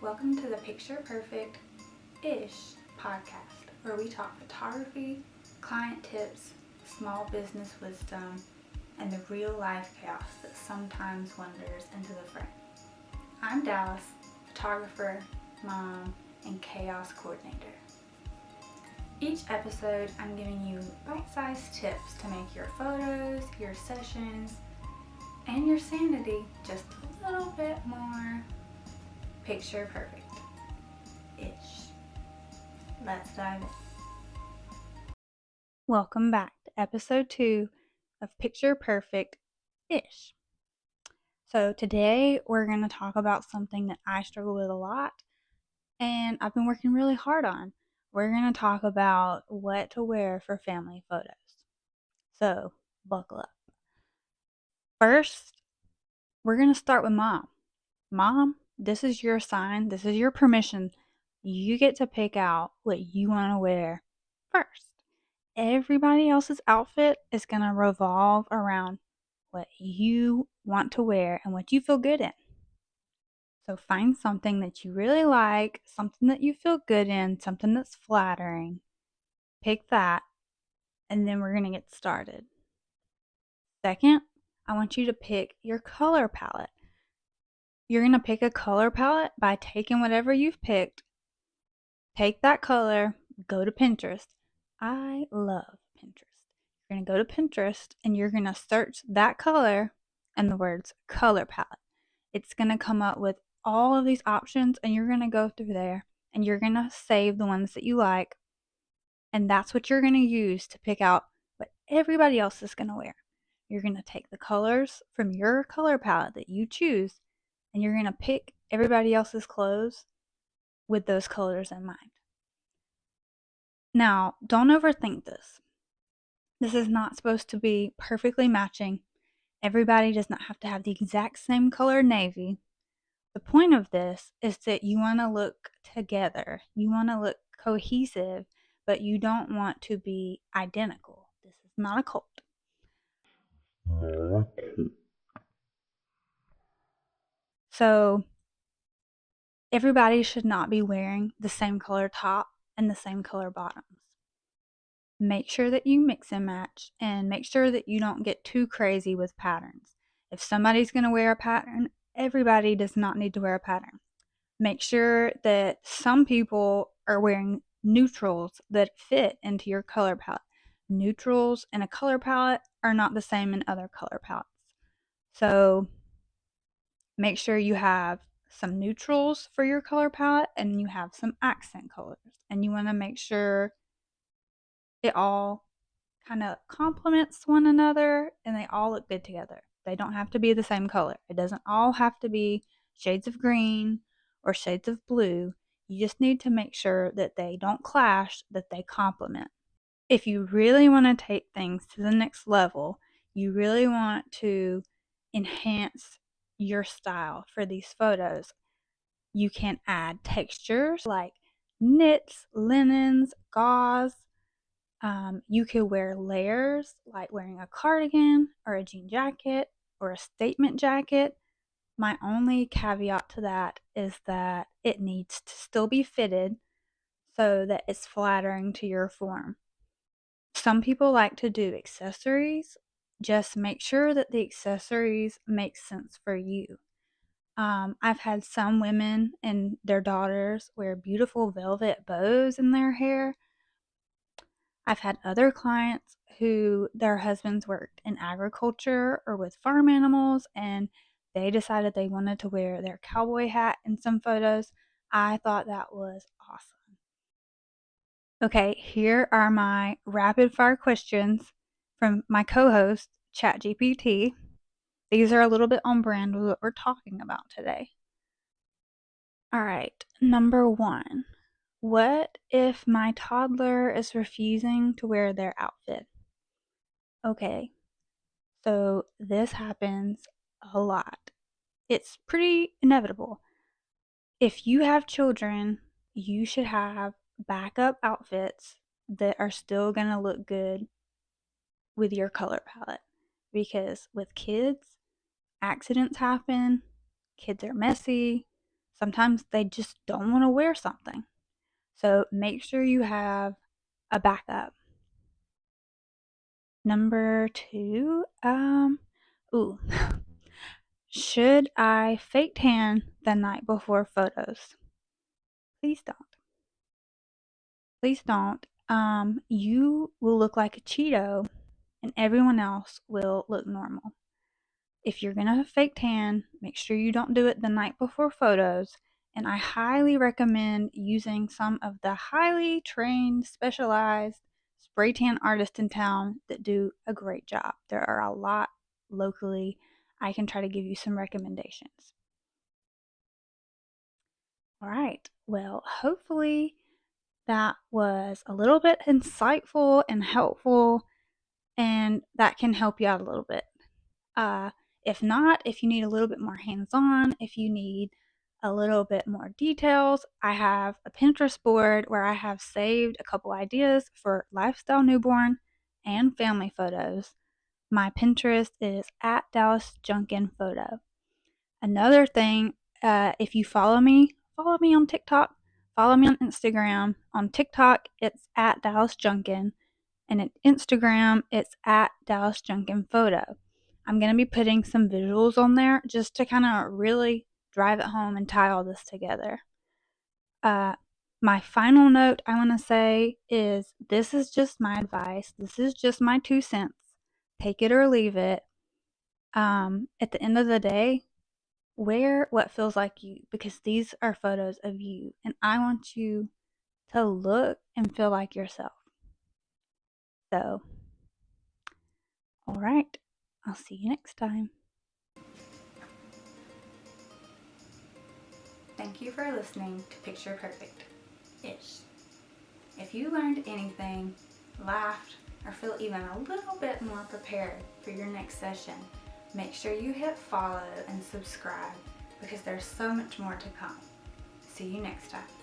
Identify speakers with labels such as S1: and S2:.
S1: Welcome to the Picture Perfect-ish podcast, where we talk photography, client tips, small business wisdom, and the real life chaos that sometimes wanders into the frame. I'm Dallas, photographer, mom, and chaos coordinator. Each episode, I'm giving you bite-sized tips to make your photos, your sessions, and your sanity just a little bit more picture perfect-ish. Let's dive in. Welcome back to episode 2 of Picture Perfect-ish. So today we're going to talk about something that I struggle with a lot and I've been working really hard on. We're going to talk about what to wear for family photos. So buckle up. First, we're going to start with mom. Mom, this is your sign. This is your permission. You get to pick out what you want to wear first. Everybody else's outfit is going to revolve around what you want to wear and what you feel good in. So find something that you really like, something that you feel good in, something that's flattering. Pick that, and then we're going to get started. Second, I want you to pick your color palette. You're going to pick a color palette by taking whatever you've picked, take that color, go to Pinterest. I love Pinterest. You're going to go to Pinterest and you're going to search that color and the words color palette. It's going to come up with all of these options and you're going to go through there and you're going to save the ones that you like. And that's what you're going to use to pick out what everybody else is going to wear. You're going to take the colors from your color palette that you choose and you're going to pick everybody else's clothes with those colors in mind. Now, don't overthink this. This is not supposed to be perfectly matching. Everybody does not have to have the exact same color navy. The point of this is that you want to look together. You want to look cohesive, but you don't want to be identical. This is not a cult. So, everybody should not be wearing the same color top and the same color bottoms. Make sure that you mix and match and make sure that you don't get too crazy with patterns. If somebody's going to wear a pattern, everybody does not need to wear a pattern. Make sure that some people are wearing neutrals that fit into your color palette. Neutrals in a color palette are not the same in other color palettes. So make sure you have some neutrals for your color palette and you have some accent colors. And you want to make sure it all kind of complements one another and they all look good together. They don't have to be the same color. It doesn't all have to be shades of green or shades of blue. You just need to make sure that they don't clash, that they complement. If you really want to take things to the next level, you really want to enhance your style for these photos, you can add textures like knits, linens, gauze. You could wear layers like wearing a cardigan or a jean jacket or a statement jacket. My only caveat to that is that it needs to still be fitted so that it's flattering to your form. Some people like to do accessories. Just make sure that the accessories make sense for you. I've had some women and their daughters wear beautiful velvet bows in their hair. I've had other clients who their husbands worked in agriculture or with farm animals and they decided they wanted to wear their cowboy hat in some photos. I thought that was awesome. Okay, here are my rapid fire questions from my co-host, ChatGPT. These are a little bit on brand with what we're talking about today. All right, number 1. What if my toddler is refusing to wear their outfit? Okay, so this happens a lot. It's pretty inevitable. If you have children, you should have backup outfits that are still going to look good with your color palette. Because with kids, accidents happen, kids are messy, Sometimes they just don't want to wear something. So make sure you have a backup. Number two, ooh, should I fake tan the night before photos? Please don't. Please don't. You will look like a Cheeto and everyone else will look normal. If you're gonna fake tan, make sure you don't do it the night before photos. And I highly recommend using some of the highly trained, specialized spray tan artists in town that do a great job. There are a lot locally. I can try to give you some recommendations. All right. Well, hopefully that was a little bit insightful and helpful, and that can help you out a little bit. Uh, if not, if you need a little bit more hands-on, if you need a little bit more details, I have a Pinterest board where I have saved a couple ideas for lifestyle newborn and family photos. My Pinterest is at Dallas Junkin Photo. Another thing, if you follow me on TikTok, follow me on Instagram. On TikTok, it's at Dallas Junkin, and at Instagram, it's at Dallas Junkin Photo. I'm going to be putting some visuals on there just to kind of really drive it home and tie all this together. Uh, my final note I want to say is this is just my advice. This is just my 2 cents. Take it or leave it. At the end of the day, wear what feels like you, because these are photos of you, and I want you to look and feel like yourself. So, all right, I'll see you next time. Thank you for listening to Picture Perfect-ish. If you learned anything, laughed, or feel even a little bit more prepared for your next session, make sure you hit follow and subscribe, because there's so much more to come. See you next time.